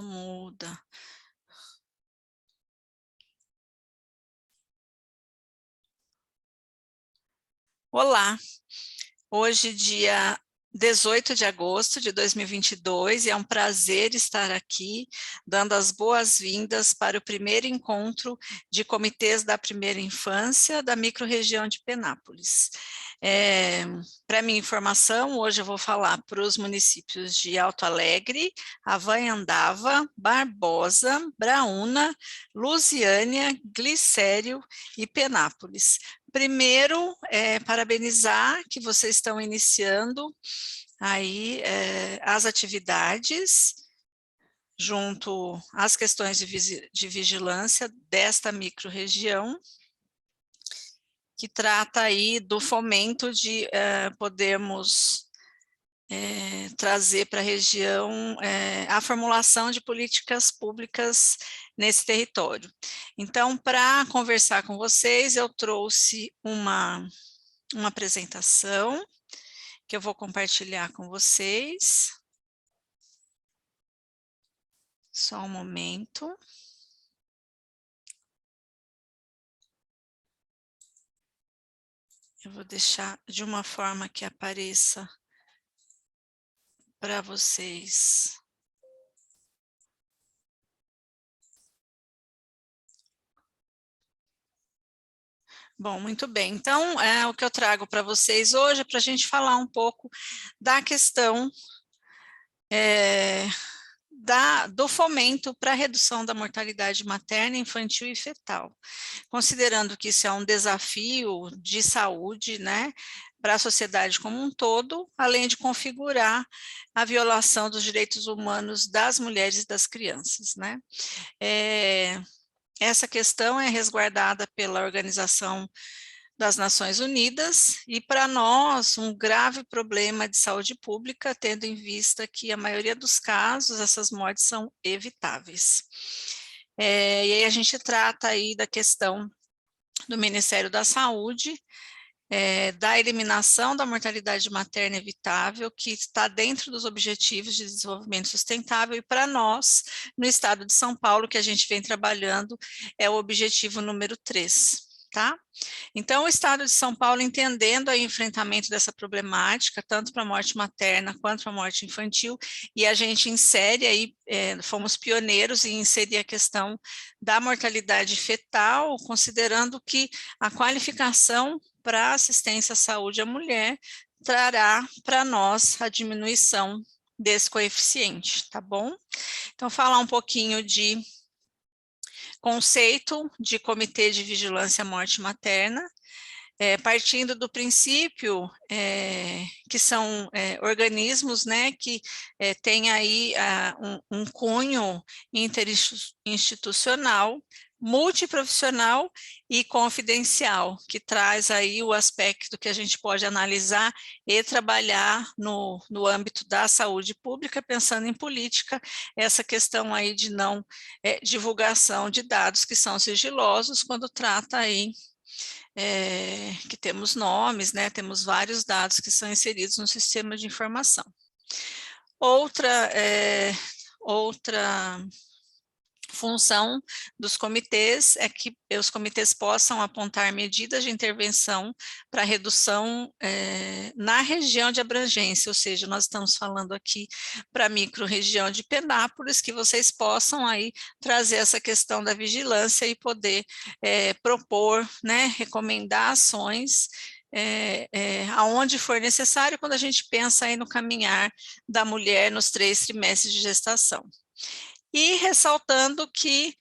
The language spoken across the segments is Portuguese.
Muda. Olá, hoje dia 18 de agosto de 2022 e é um prazer estar aqui dando as boas-vindas para o primeiro encontro de comitês da primeira infância da microrregião de Penápolis. Para minha informação, hoje eu vou falar para os municípios de Alto Alegre, Avanhandava, Barbosa, Braúna, Lusiânia, Glicério e Penápolis. Primeiro, parabenizar que vocês estão iniciando aí as atividades junto às questões de vigilância desta microrregião, que trata aí do fomento de podermos trazer para a região a formulação de políticas públicas nesse território. Então, para conversar com vocês, eu trouxe uma apresentação que eu vou compartilhar com vocês. Só um momento. Eu vou deixar de uma forma que apareça para vocês. Bom, muito bem. Então, o que eu trago para vocês hoje é para a gente falar um pouco da questão do fomento para a redução da mortalidade materna, infantil e fetal, considerando que isso é um desafio de saúde, né, para a sociedade como um todo, além de configurar a violação dos direitos humanos das mulheres e das crianças, né. Essa questão é resguardada pela Organização das Nações Unidas e, para nós, um grave problema de saúde pública, tendo em vista que a maioria dos casos, essas mortes são evitáveis. E aí a gente trata aí da questão do Ministério da Saúde, da eliminação da mortalidade materna evitável, que está dentro dos Objetivos de Desenvolvimento Sustentável, e para nós, no estado de São Paulo, que a gente vem trabalhando, é o objetivo número 3. Tá? Então, o estado de São Paulo, entendendo o enfrentamento dessa problemática, tanto para a morte materna quanto para a morte infantil, e a gente insere aí, fomos pioneiros em inserir a questão da mortalidade fetal, considerando que a qualificação para assistência à saúde à mulher trará para nós a diminuição desse coeficiente, tá bom? Então, falar um pouquinho de conceito de Comitê de Vigilância à Morte Materna, partindo do princípio que são organismos, né, que têm aí um cunho interinstitucional, multiprofissional e confidencial, que traz aí o aspecto que a gente pode analisar e trabalhar no âmbito da saúde pública, pensando em política, essa questão aí de não divulgação de dados que são sigilosos, quando trata aí que temos nomes, né, temos vários dados que são inseridos no sistema de informação. Outra função dos comitês é que os comitês possam apontar medidas de intervenção para redução na região de abrangência, ou seja, nós estamos falando aqui para a microrregião de Penápolis, que vocês possam aí trazer essa questão da vigilância e poder propor, né, recomendar ações aonde for necessário, quando a gente pensa aí no caminhar da mulher nos 3 trimestres de gestação. E ressaltando que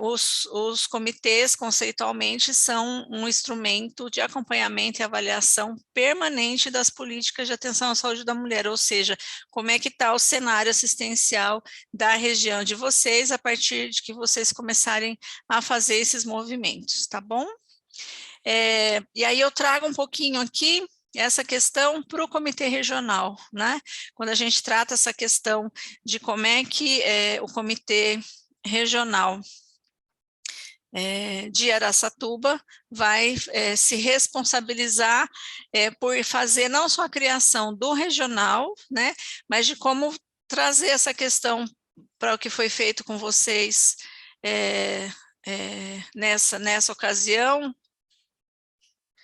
os comitês, conceitualmente, são um instrumento de acompanhamento e avaliação permanente das políticas de atenção à saúde da mulher, ou seja, como é que está o cenário assistencial da região de vocês, a partir de que vocês começarem a fazer esses movimentos, tá bom? E aí eu trago um pouquinho aqui essa questão para o comitê regional, né? Quando a gente trata essa questão de como é que o comitê regional de Araçatuba vai se responsabilizar por fazer não só a criação do regional, né, mas de como trazer essa questão para o que foi feito com vocês nessa ocasião.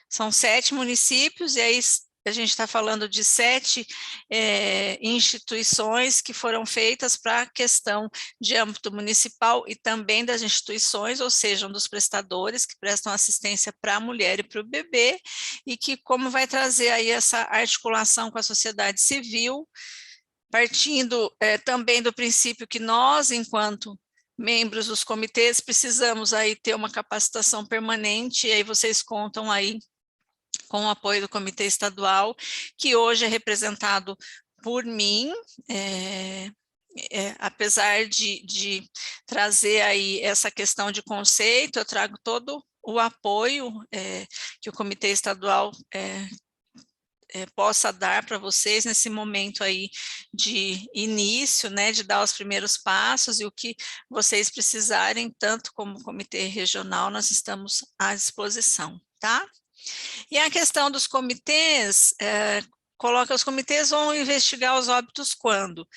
São 7 municípios, e aí a gente está falando de 7 instituições que foram feitas para a questão de âmbito municipal e também das instituições, ou seja, dos prestadores que prestam assistência para a mulher e para o bebê, e que como vai trazer aí essa articulação com a sociedade civil, partindo também do princípio que nós, enquanto membros dos comitês, precisamos aí ter uma capacitação permanente, e aí vocês contam aí com o apoio do Comitê Estadual, que hoje é representado por mim, apesar de trazer aí essa questão de conceito, eu trago todo o apoio que o Comitê Estadual possa dar para vocês nesse momento aí de início, né, de dar os primeiros passos, e o que vocês precisarem, tanto como Comitê Regional, nós estamos à disposição, tá? E a questão dos comitês, coloca os comitês vão investigar os óbitos quando?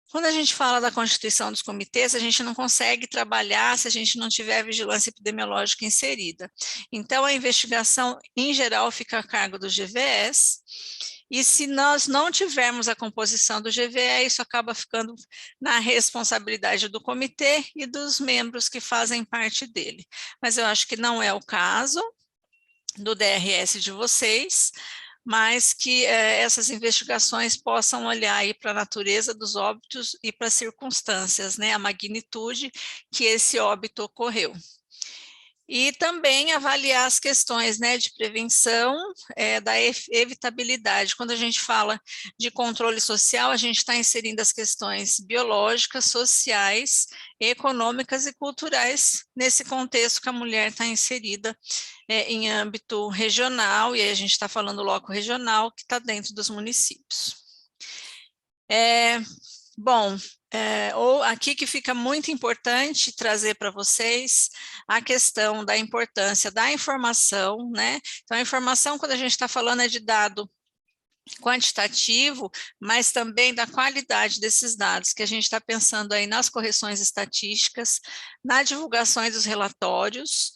Quando a gente fala da constituição dos comitês, a gente não consegue trabalhar se a gente não tiver vigilância epidemiológica inserida. Então, a investigação, em geral, fica a cargo do GVS, e se nós não tivermos a composição do GVE, isso acaba ficando na responsabilidade do comitê e dos membros que fazem parte dele. Mas eu acho que não é o caso do DRS de vocês, mas que essas investigações possam olhar aí para a natureza dos óbitos e para as circunstâncias, né, a magnitude que esse óbito ocorreu. E também avaliar as questões, né, de prevenção, da evitabilidade. Quando a gente fala de controle social, a gente está inserindo as questões biológicas, sociais, econômicas e culturais nesse contexto que a mulher está inserida em âmbito regional, e aí a gente está falando loco regional, que está dentro dos municípios. Bom, ou aqui que fica muito importante trazer para vocês a questão da importância da informação, né? Então, a informação, quando a gente está falando, é de dado quantitativo, mas também da qualidade desses dados, que a gente está pensando aí nas correções estatísticas, na divulgação dos relatórios,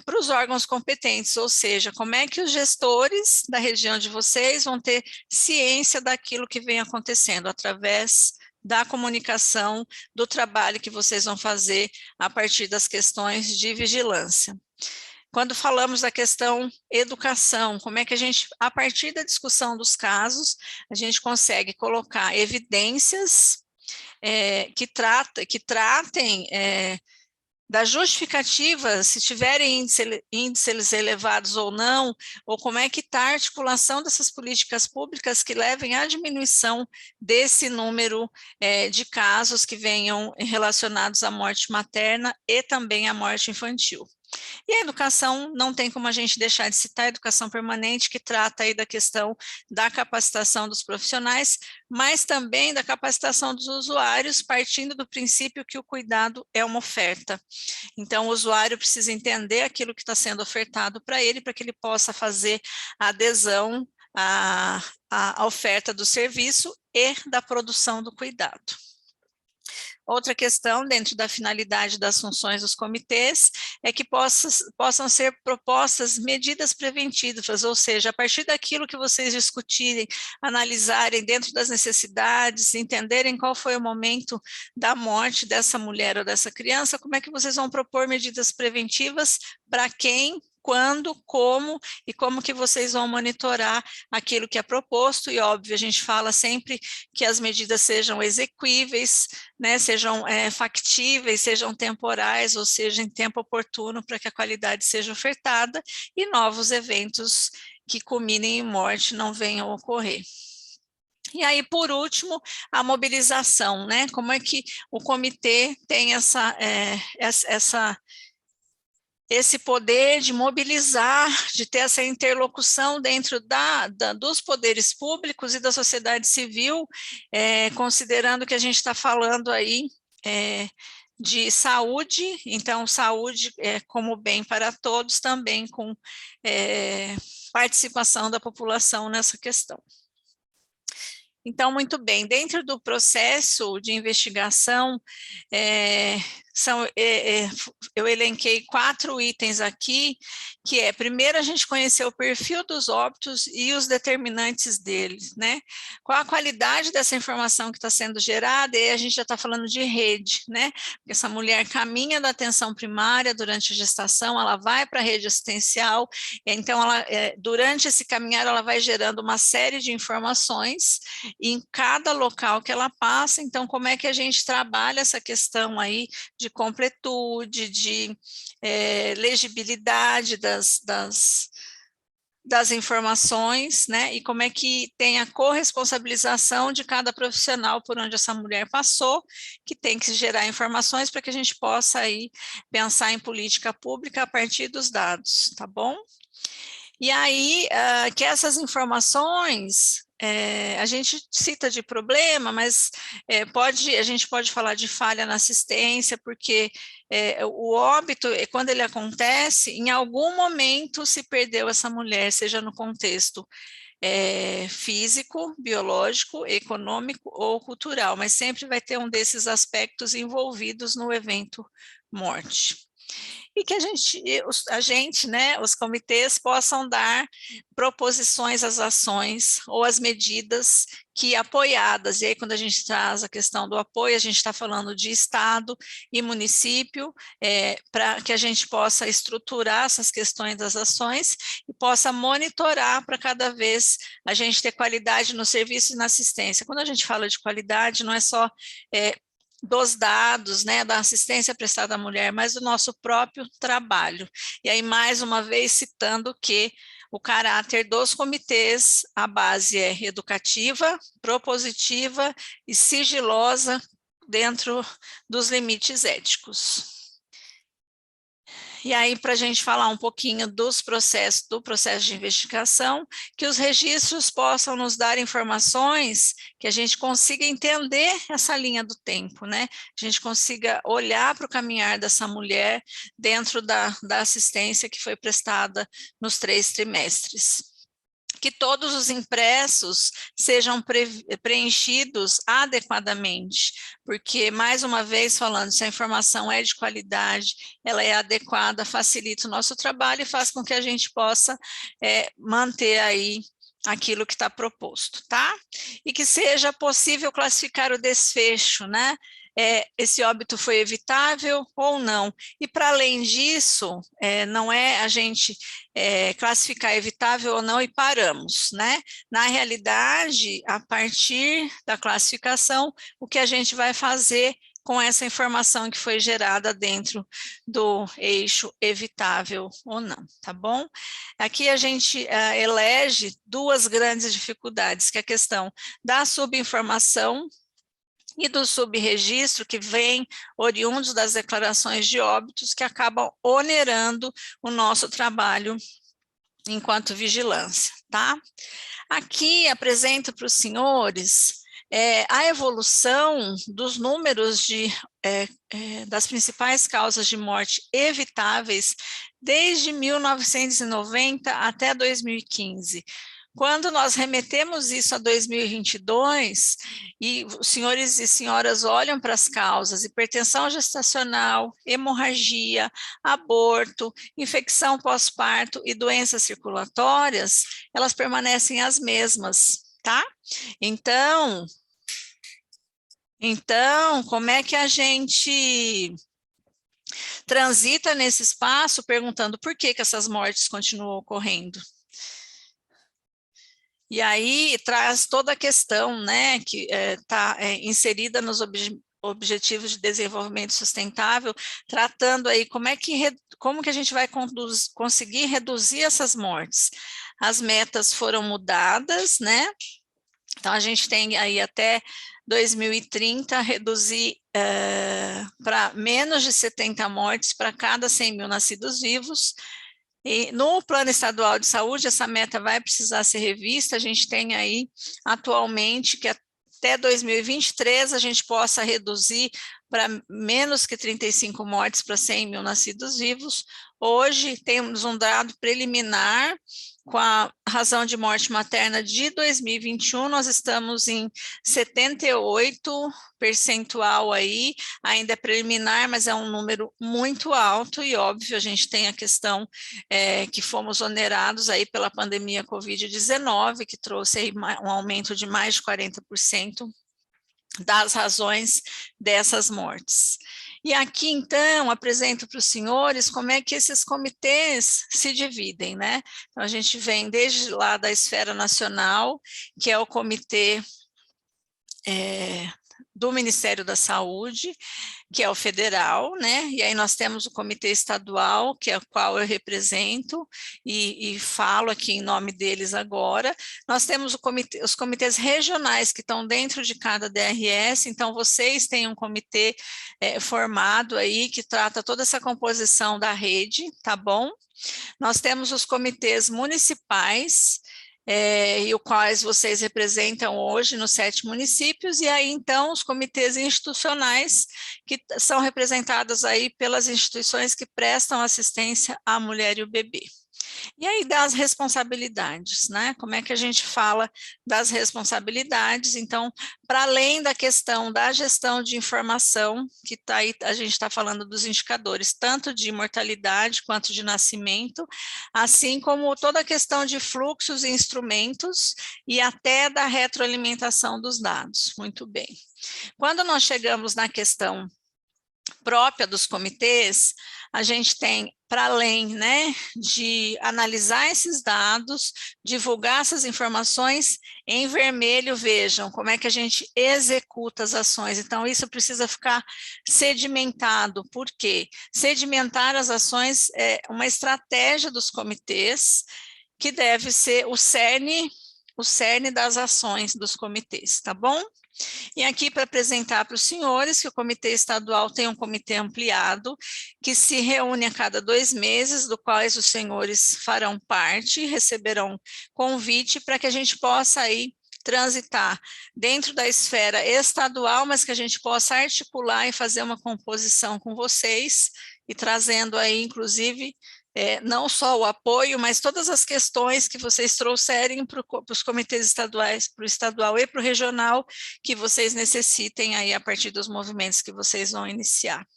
para os órgãos competentes, ou seja, como é que os gestores da região de vocês vão ter ciência daquilo que vem acontecendo, através da comunicação, do trabalho que vocês vão fazer a partir das questões de vigilância. Quando falamos da questão educação, como é que a gente, a partir da discussão dos casos, a gente consegue colocar evidências que tratem da justificativa, se tiverem índices elevados ou não, ou como é que está a articulação dessas políticas públicas que levem à diminuição desse número de casos que venham relacionados à morte materna e também à morte infantil. E a educação, não tem como a gente deixar de citar a educação permanente, que trata aí da questão da capacitação dos profissionais, mas também da capacitação dos usuários, partindo do princípio que o cuidado é uma oferta. Então, o usuário precisa entender aquilo que está sendo ofertado para ele, para que ele possa fazer a adesão à oferta do serviço e da produção do cuidado. Outra questão, dentro da finalidade das funções dos comitês, é que possam ser propostas medidas preventivas, ou seja, a partir daquilo que vocês discutirem, analisarem dentro das necessidades, entenderem qual foi o momento da morte dessa mulher ou dessa criança, como é que vocês vão propor medidas preventivas para quem, quando, como e como que vocês vão monitorar aquilo que é proposto. E óbvio, a gente fala sempre que as medidas sejam exequíveis, né, sejam factíveis, sejam temporais, ou seja, em tempo oportuno, para que a qualidade seja ofertada e novos eventos que culminem em morte não venham a ocorrer. E aí, por último, a mobilização, né? Como é que o comitê tem esse poder de mobilizar, de ter essa interlocução dentro dos poderes públicos e da sociedade civil, considerando que a gente está falando aí de saúde, então saúde como bem para todos, também com participação da população nessa questão. Então, muito bem, dentro do processo de investigação, é, eu elenquei 4 itens aqui, que é, primeiro, a gente conhecer o perfil dos óbitos e os determinantes deles, né? Qual a qualidade dessa informação que está sendo gerada, e aí a gente já está falando de rede, né? Porque essa mulher caminha da atenção primária durante a gestação, ela vai para a rede assistencial, então, durante esse caminhar, ela vai gerando uma série de informações, em cada local que ela passa. Então, como é que a gente trabalha essa questão aí de completude, de legibilidade das informações, né? E como é que tem a corresponsabilização de cada profissional por onde essa mulher passou, que tem que gerar informações para que a gente possa aí pensar em política pública a partir dos dados, tá bom? E aí, que essas informações, a gente cita de problema, mas a gente pode falar de falha na assistência, porque o óbito, quando ele acontece, em algum momento se perdeu essa mulher, seja no contexto físico, biológico, econômico ou cultural, mas sempre vai ter um desses aspectos envolvidos no evento morte. E que a gente, né, os comitês possam dar proposições às ações ou às medidas que apoiadas, e aí quando a gente traz a questão do apoio, a gente está falando de Estado e município, para que a gente possa estruturar essas questões das ações e possa monitorar para cada vez a gente ter qualidade no serviço e na assistência. Quando a gente fala de qualidade, não é só dos dados, né, da assistência prestada à mulher, mas do nosso próprio trabalho. E aí, mais uma vez, citando que o caráter dos comitês, a base é educativa, propositiva e sigilosa dentro dos limites éticos. E aí, para a gente falar um pouquinho do processo de investigação, que os registros possam nos dar informações que a gente consiga entender essa linha do tempo, né? A gente consiga olhar para o caminhar dessa mulher dentro da assistência que foi prestada nos 3 trimestres. Que todos os impressos sejam preenchidos adequadamente, porque, mais uma vez falando, se a informação é de qualidade, ela é adequada, facilita o nosso trabalho e faz com que a gente possa manter aí aquilo que está proposto, tá? E que seja possível classificar o desfecho, né? Esse óbito foi evitável ou não. E, para além disso, não é a gente classificar evitável ou não e paramos, né? Na realidade, a partir da classificação, o que a gente vai fazer com essa informação que foi gerada dentro do eixo evitável ou não, tá bom? Aqui a gente elege 2 grandes dificuldades, que é a questão da subinformação e do subregistro, que vem oriundos das declarações de óbitos, que acabam onerando o nosso trabalho enquanto vigilância, tá? Aqui apresento para os senhores a evolução dos números das principais causas de morte evitáveis desde 1990 até 2015. Quando nós remetemos isso a 2022, e os senhores e senhoras olham para as causas, hipertensão gestacional, hemorragia, aborto, infecção pós-parto e doenças circulatórias, elas permanecem as mesmas, tá? Então, como é que a gente transita nesse espaço perguntando por que essas mortes continuam ocorrendo? E aí traz toda a questão, né, que está inserida nos Objetivos de Desenvolvimento Sustentável, tratando aí como que a gente vai conseguir reduzir essas mortes. As metas foram mudadas, né? Então, a gente tem aí até 2030 reduzir para menos de 70 mortes para cada 100 mil nascidos vivos. E no Plano Estadual de Saúde, essa meta vai precisar ser revista. A gente tem aí, atualmente, que até 2023 a gente possa reduzir para menos que 35 mortes para 100 mil nascidos vivos. Hoje temos um dado preliminar, com a razão de morte materna de 2021, nós estamos em 78% aí, ainda é preliminar, mas é um número muito alto e óbvio, a gente tem a questão que fomos onerados aí pela pandemia Covid-19, que trouxe aí um aumento de mais de 40% das razões dessas mortes. E aqui, então, apresento para os senhores como é que esses comitês se dividem, né? Então, a gente vem desde lá da esfera nacional, que é o comitê do Ministério da Saúde, que é o federal, né? E aí nós temos o comitê estadual, que é o qual eu represento, e falo aqui em nome deles agora. Nós temos os comitês regionais que estão dentro de cada DRS, então vocês têm um comitê formado aí, que trata toda essa composição da rede, tá bom? Nós temos os comitês municipais, e os quais vocês representam hoje nos 7 municípios, e aí então os comitês institucionais, que são representados aí pelas instituições que prestam assistência à mulher e o bebê. E aí das responsabilidades, né? Como é que a gente fala das responsabilidades? Então, para além da questão da gestão de informação, que tá aí, a gente está falando dos indicadores, tanto de mortalidade quanto de nascimento, assim como toda a questão de fluxos e instrumentos e até da retroalimentação dos dados. Muito bem. Quando nós chegamos na questão própria dos comitês, a gente tem, para além, né, de analisar esses dados, divulgar essas informações, em vermelho, vejam como é que a gente executa as ações. Então, isso precisa ficar sedimentado. Por quê? Sedimentar as ações é uma estratégia dos comitês, que deve ser o cerne das ações dos comitês, tá bom? E aqui para apresentar para os senhores que o Comitê Estadual tem um comitê ampliado, que se reúne a cada 2 meses, do qual os senhores farão parte, receberão convite para que a gente possa aí transitar dentro da esfera estadual, mas que a gente possa articular e fazer uma composição com vocês, e trazendo aí, inclusive, não só o apoio, mas todas as questões que vocês trouxerem para os comitês estaduais, para o estadual e para o regional, que vocês necessitem aí a partir dos movimentos que vocês vão iniciar.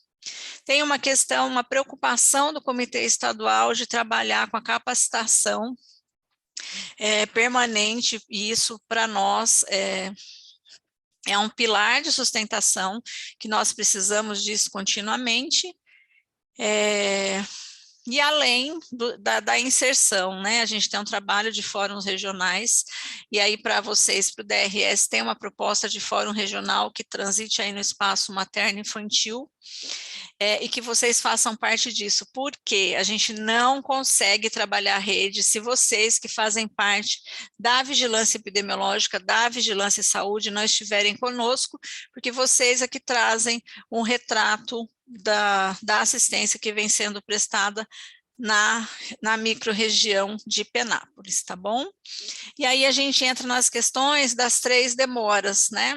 Tem uma questão, uma preocupação do comitê estadual de trabalhar com a capacitação permanente, e isso para nós é um pilar de sustentação, que nós precisamos disso continuamente. E além da inserção, né, a gente tem um trabalho de fóruns regionais, e aí para vocês, para o DRS, tem uma proposta de fórum regional que transite aí no espaço materno-infantil, e que vocês façam parte disso, porque a gente não consegue trabalhar a rede se vocês que fazem parte da vigilância epidemiológica, da vigilância em saúde, não estiverem conosco, porque vocês é que trazem um retrato da assistência que vem sendo prestada na microrregião de Penápolis, tá bom? E aí a gente entra nas questões das 3 demoras, né?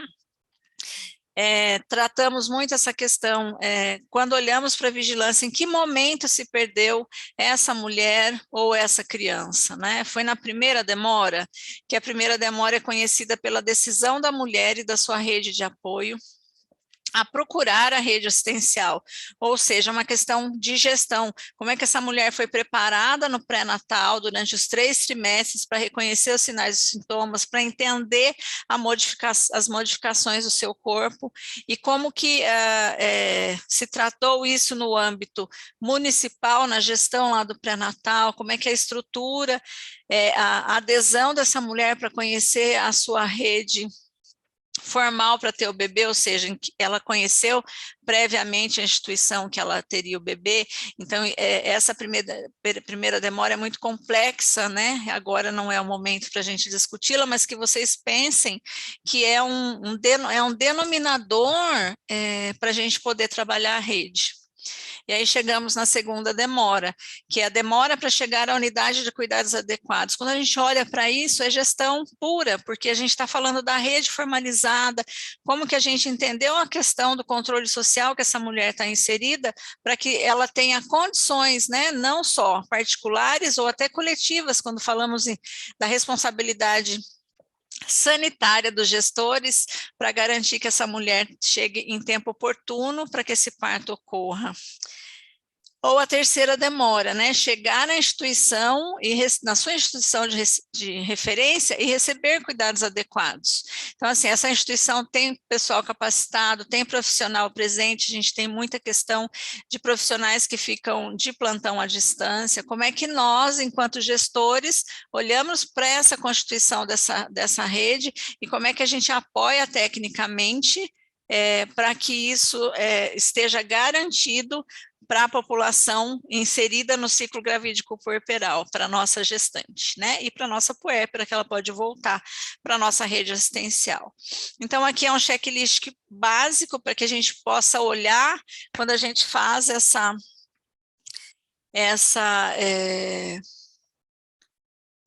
Tratamos muito essa questão, quando olhamos para a vigilância, em que momento se perdeu essa mulher ou essa criança, né? Foi na primeira demora, que a primeira demora é conhecida pela decisão da mulher e da sua rede de apoio a procurar a rede assistencial, ou seja, uma questão de gestão, como é que essa mulher foi preparada no pré-natal durante os 3 trimestres para reconhecer os sinais e sintomas, para entender as modificações do seu corpo, e como que se tratou isso no âmbito municipal, na gestão lá do pré-natal, como é que a estrutura, a adesão dessa mulher para conhecer a sua rede formal para ter o bebê, ou seja, ela conheceu previamente a instituição que ela teria o bebê, então essa primeira demora é muito complexa, né? Agora não é o momento para a gente discuti-la, mas que vocês pensem que é um denominador para a gente poder trabalhar a rede. E aí chegamos na segunda demora, que é a demora para chegar à unidade de cuidados adequados. Quando a gente olha para isso, é gestão pura, porque a gente está falando da rede formalizada, como que a gente entendeu a questão do controle social que essa mulher está inserida, para que ela tenha condições, né, não só particulares ou até coletivas, quando falamos da responsabilidade sanitária dos gestores, para garantir que essa mulher chegue em tempo oportuno para que esse parto ocorra. Ou a terceira demora, né? Chegar na instituição e na sua instituição de referência e receber cuidados adequados. Então, assim, essa instituição tem pessoal capacitado, tem profissional presente, a gente tem muita questão de profissionais que ficam de plantão à distância. Como é que nós, enquanto gestores, olhamos para essa constituição dessa rede e como é que a gente apoia tecnicamente para que isso esteja garantido para a população inserida no ciclo gravídico puerperal, para a nossa gestante, né? E para a nossa puérpera, que ela pode voltar para a nossa rede assistencial. Então, aqui é um checklist básico para que a gente possa olhar quando a gente faz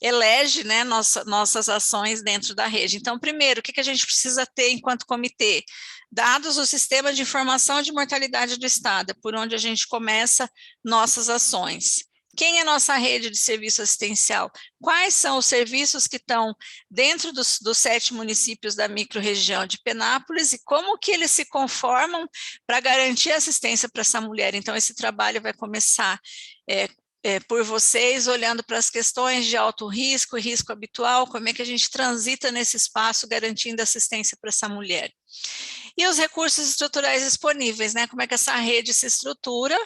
elege, né, nossas ações dentro da rede. Então, primeiro, o que a gente precisa ter enquanto comitê? Dados do Sistema de Informação de Mortalidade do Estado, por onde a gente começa nossas ações. Quem é nossa rede de serviço assistencial? Quais são os serviços que estão dentro dos 7 municípios da microrregião de Penápolis e como que eles se conformam para garantir assistência para essa mulher? Então, esse trabalho vai começar por vocês, olhando para as questões de alto risco e risco habitual, como é que a gente transita nesse espaço garantindo assistência para essa mulher. E os recursos estruturais disponíveis, né? Como é que essa rede se estrutura,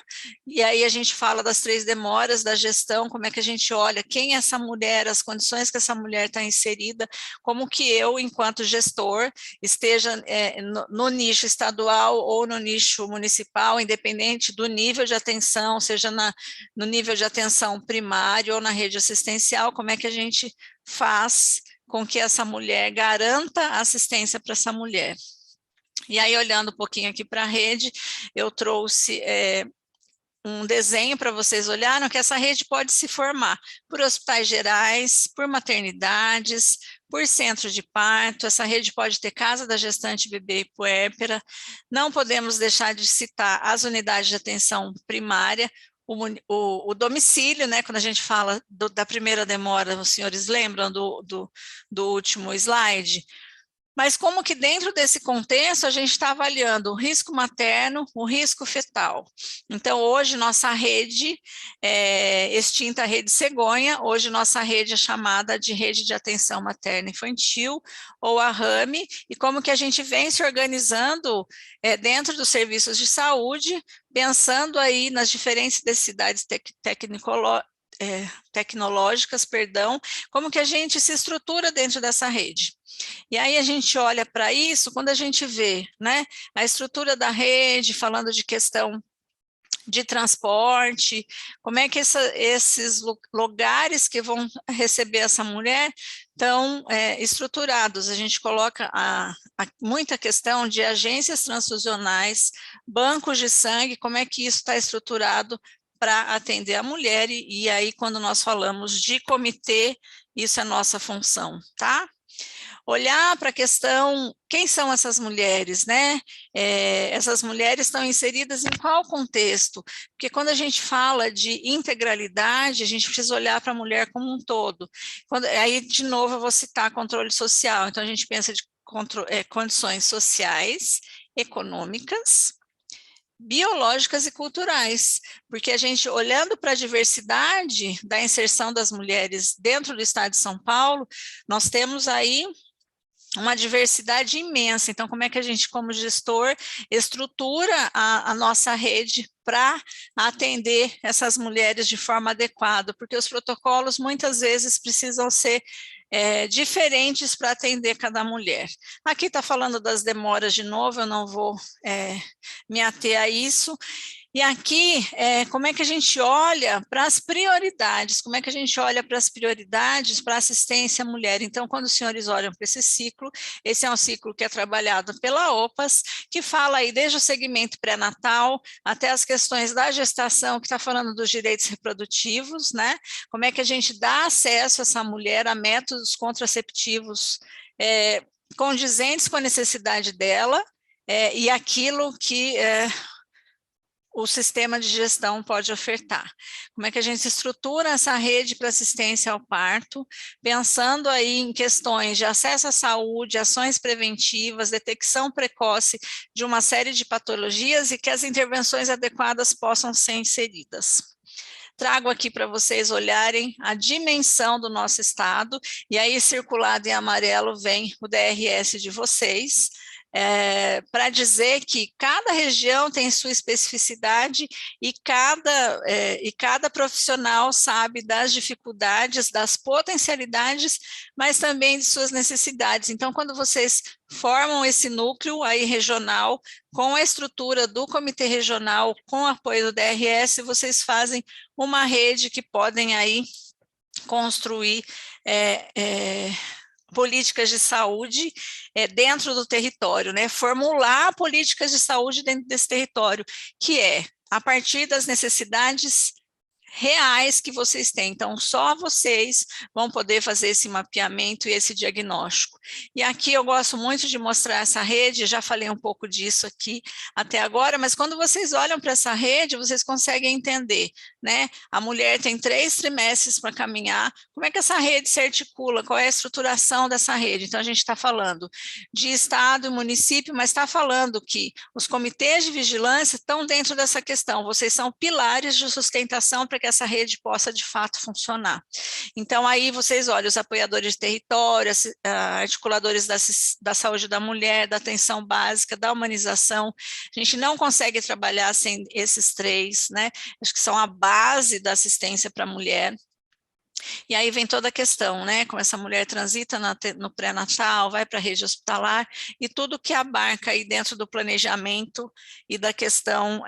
e aí a gente fala das 3 demoras da gestão, como é que a gente olha quem é essa mulher, as condições que essa mulher está inserida, como que eu, enquanto gestor, esteja no nicho estadual ou no nicho municipal, independente do nível de atenção, seja no nível de atenção primário ou na rede assistencial, como é que a gente faz com que essa mulher garanta assistência para essa mulher. E aí, olhando um pouquinho aqui para a rede, eu trouxe um desenho para vocês olharem que essa rede pode se formar por hospitais gerais, por maternidades, por centros de parto. Essa rede pode ter casa da gestante, bebê e puérpera. Não podemos deixar de citar as unidades de atenção primária, o domicílio, né, quando a gente fala da primeira demora, os senhores lembram do último slide? Mas como que dentro desse contexto a gente está avaliando o risco materno, o risco fetal. Então, hoje nossa rede, extinta a rede cegonha, hoje nossa rede é chamada de Rede de Atenção Materna Infantil, ou a RAME, e como que a gente vem se organizando dentro dos serviços de saúde, pensando aí nas diferentes necessidades tecnológicas, como que a gente se estrutura dentro dessa rede. E aí a gente olha para isso, quando a gente vê, né, a estrutura da rede, falando de questão de transporte, como é que esses lugares que vão receber essa mulher estão estruturados. A gente coloca muita questão de agências transfusionais, bancos de sangue, como é que isso está estruturado para atender a mulher, e aí quando nós falamos de comitê, isso é nossa função, tá? Olhar para a questão, quem são essas mulheres, né? Essas mulheres estão inseridas em qual contexto? Porque quando a gente fala de integralidade, a gente precisa olhar para a mulher como um todo. Aí, de novo, eu vou citar controle social. Então, a gente pensa de condições sociais, econômicas, biológicas e culturais, porque a gente, olhando para a diversidade da inserção das mulheres dentro do estado de São Paulo, nós temos aí uma diversidade imensa. Então, como é que a gente, como gestor, estrutura a nossa rede para atender essas mulheres de forma adequada? Porque os protocolos, muitas vezes, precisam ser diferentes para atender cada mulher. Aqui está falando das demoras de novo, eu não vou me ater a isso. E aqui, como é que a gente olha para as prioridades? Como é que a gente olha para as prioridades para assistência à mulher? Então, quando os senhores olham para esse ciclo, esse é um ciclo que é trabalhado pela OPAS, que fala aí desde o segmento pré-natal até as questões da gestação, que está falando dos direitos reprodutivos, né? Como é que a gente dá acesso a essa mulher a métodos contraceptivos condizentes com a necessidade dela, e aquilo que o sistema de gestão pode ofertar. Como é que a gente estrutura essa rede para assistência ao parto, pensando aí em questões de acesso à saúde, ações preventivas, detecção precoce de uma série de patologias e que as intervenções adequadas possam ser inseridas. Trago aqui para vocês olharem a dimensão do nosso estado, e aí circulado em amarelo vem o DRS de vocês, para dizer que cada região tem sua especificidade e cada profissional sabe das dificuldades, das potencialidades, mas também de suas necessidades. Então, quando vocês formam esse núcleo aí regional, com a estrutura do comitê regional, com o apoio do DRS, vocês fazem uma rede que podem aí construir políticas de saúde dentro do território, né? Formular políticas de saúde dentro desse território, que é a partir das necessidades reais que vocês têm. Então, só vocês vão poder fazer esse mapeamento e esse diagnóstico. E aqui eu gosto muito de mostrar essa rede, já falei um pouco disso aqui até agora, mas quando vocês olham para essa rede, vocês conseguem entender, né? A mulher tem 3 trimestres para caminhar, como é que essa rede se articula, qual é a estruturação dessa rede? Então, a gente está falando de estado e município, mas está falando que os comitês de vigilância estão dentro dessa questão, vocês são pilares de sustentação para que essa rede possa de fato funcionar. Então aí vocês olham os apoiadores de território, articuladores da saúde da mulher, da atenção básica, da humanização, a gente não consegue trabalhar sem esses 3, né? Acho que são a base da assistência para a mulher. E aí vem toda a questão, né? Como essa mulher transita no pré-natal, vai para a rede hospitalar, e tudo que abarca aí dentro do planejamento e da questão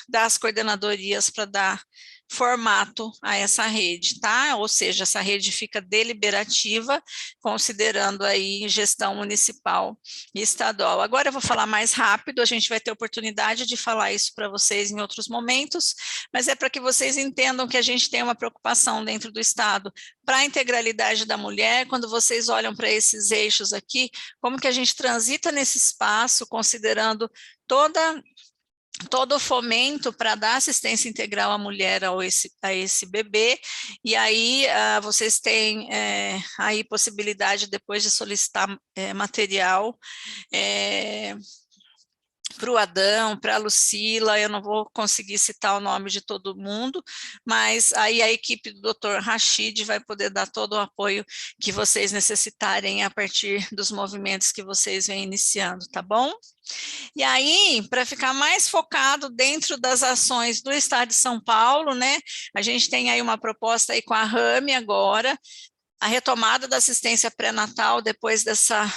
das coordenadorias para dar formato a essa rede, tá? Ou seja, essa rede fica deliberativa, considerando aí gestão municipal e estadual. Agora eu vou falar mais rápido, a gente vai ter oportunidade de falar isso para vocês em outros momentos, mas é para que vocês entendam que a gente tem uma preocupação dentro do Estado para a integralidade da mulher. Quando vocês olham para esses eixos aqui, como que a gente transita nesse espaço, considerando todo o fomento para dar assistência integral à mulher a esse bebê, e aí vocês têm aí possibilidade depois de solicitar material para o Adão, para a Lucila, eu não vou conseguir citar o nome de todo mundo, mas aí a equipe do Dr. Rachid vai poder dar todo o apoio que vocês necessitarem a partir dos movimentos que vocês vêm iniciando, tá bom? E aí, para ficar mais focado dentro das ações do Estado de São Paulo, né, a gente tem aí uma proposta aí com a Rami agora, a retomada da assistência pré-natal depois dessa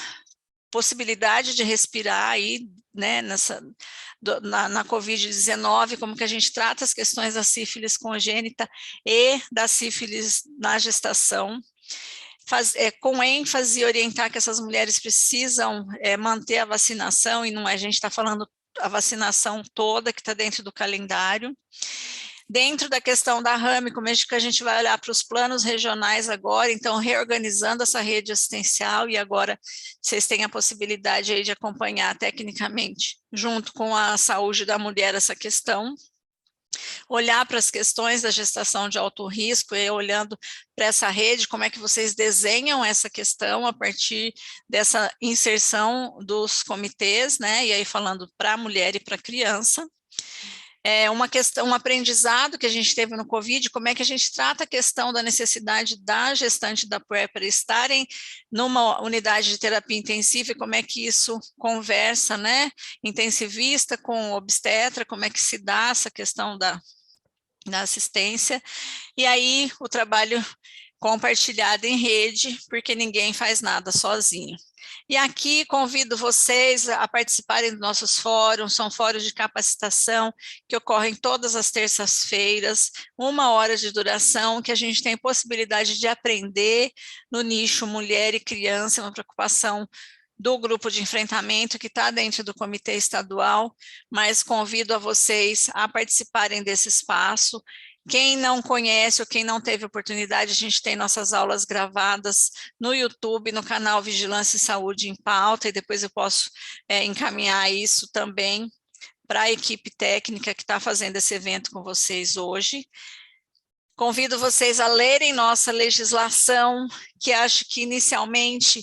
possibilidade de respirar aí, né, na Covid-19, como que a gente trata as questões da sífilis congênita e da sífilis na gestação, com ênfase orientar que essas mulheres precisam manter a vacinação, e não a gente está falando a vacinação toda que está dentro do calendário. Dentro da questão da Rami, como é que a gente vai olhar para os planos regionais agora, então reorganizando essa rede assistencial, e agora vocês têm a possibilidade aí de acompanhar tecnicamente, junto com a saúde da mulher, essa questão. Olhar para as questões da gestação de alto risco e olhando para essa rede, como é que vocês desenham essa questão a partir dessa inserção dos comitês, né? E aí falando para a mulher e para a criança. Uma questão, um aprendizado que a gente teve no Covid, como é que a gente trata a questão da necessidade da gestante da puérpera estarem numa unidade de terapia intensiva, e como é que isso conversa, né, intensivista com obstetra, como é que se dá essa questão da assistência, e aí o trabalho compartilhado em rede, porque ninguém faz nada sozinho. E aqui convido vocês a participarem dos nossos fóruns, são fóruns de capacitação que ocorrem todas as terças-feiras, 1 hora de duração, que a gente tem possibilidade de aprender no nicho mulher e criança, uma preocupação do grupo de enfrentamento que está dentro do comitê estadual, mas convido a vocês a participarem desse espaço. Quem não conhece ou quem não teve oportunidade, a gente tem nossas aulas gravadas no YouTube, no canal Vigilância e Saúde em Pauta, e depois eu posso encaminhar isso também para a equipe técnica que está fazendo esse evento com vocês hoje. Convido vocês a lerem nossa legislação, que acho que inicialmente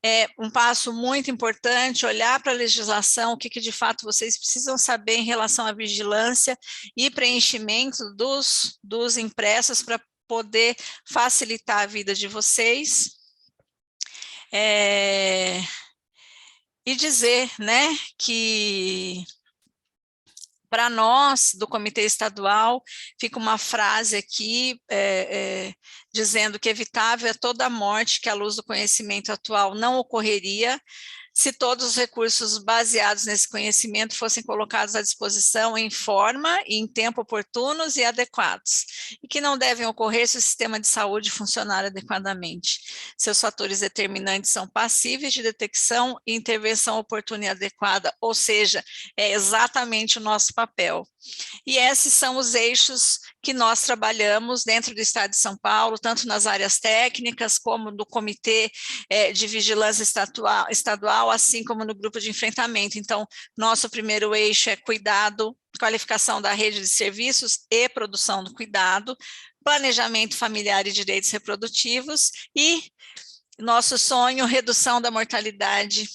é um passo muito importante, olhar para a legislação, o que de fato vocês precisam saber em relação à vigilância e preenchimento dos impressos para poder facilitar a vida de vocês. E dizer, né, que para nós, do Comitê Estadual, fica uma frase aqui, dizendo que evitável é toda morte que, à luz do conhecimento atual, não ocorreria se todos os recursos baseados nesse conhecimento fossem colocados à disposição em forma e em tempo oportunos e adequados, e que não devem ocorrer se o sistema de saúde funcionar adequadamente. Seus fatores determinantes são passíveis de detecção e intervenção oportuna e adequada, ou seja, é exatamente o nosso papel. E esses são os eixos que nós trabalhamos dentro do Estado de São Paulo, tanto nas áreas técnicas, como no Comitê de Vigilância Estadual, assim como no grupo de enfrentamento. Então, nosso primeiro eixo é cuidado, qualificação da rede de serviços e produção do cuidado, planejamento familiar e direitos reprodutivos, e nosso sonho, redução da mortalidade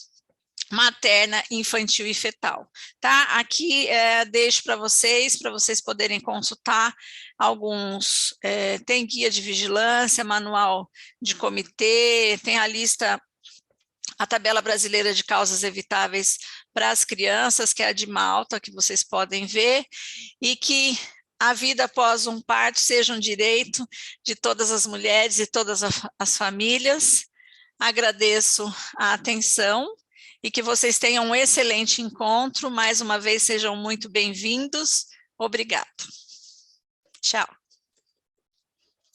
materna, infantil e fetal, tá? Aqui deixo para vocês poderem consultar alguns, tem guia de vigilância, manual de comitê, tem a lista, a tabela brasileira de causas evitáveis para as crianças, que é a de Malta, que vocês podem ver, e que a vida após um parto seja um direito de todas as mulheres e todas as famílias. Agradeço a atenção e que vocês tenham um excelente encontro. Mais uma vez, sejam muito bem-vindos. Obrigado. Tchau.